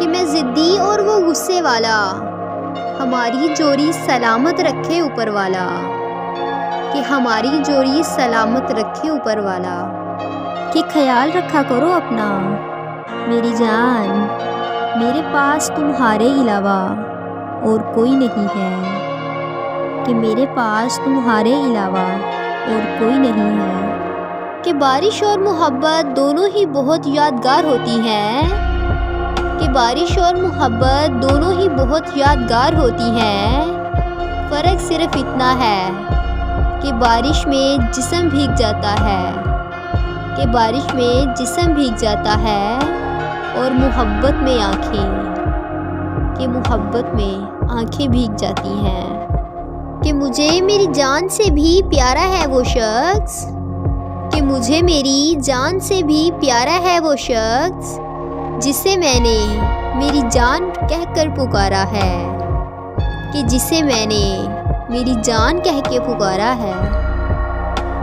کہ میں ضدی اور وہ غصے والا، ہماری جوڑی سلامت رکھے اوپر والا، کہ ہماری جوڑی سلامت رکھے اوپر والا، کہ خیال رکھا کرو اپنا میری جان، میرے پاس تمہارے علاوہ اور کوئی نہیں ہے، کہ میرے پاس تمہارے علاوہ اور کوئی نہیں ہے، کہ بارش اور محبت دونوں ہی بہت یادگار ہوتی ہیں، کہ بارش اور محبت دونوں ہی بہت یادگار ہوتی ہیں، فرق صرف اتنا ہے کہ بارش میں جسم بھیگ جاتا ہے، کہ بارش میں جسم بھیگ جاتا ہے اور محبت میں آنکھیں، کہ محبت میں آنکھیں بھیگ جاتی ہیں، کہ مجھے میری جان سے بھی پیارا ہے وہ شخص، کہ مجھے میری جان سے بھی پیارا ہے وہ شخص جسے میں نے میری جان کہہ کر پکارا ہے، کہ جسے میں نے میری جان کہہ کے پکارا ہے۔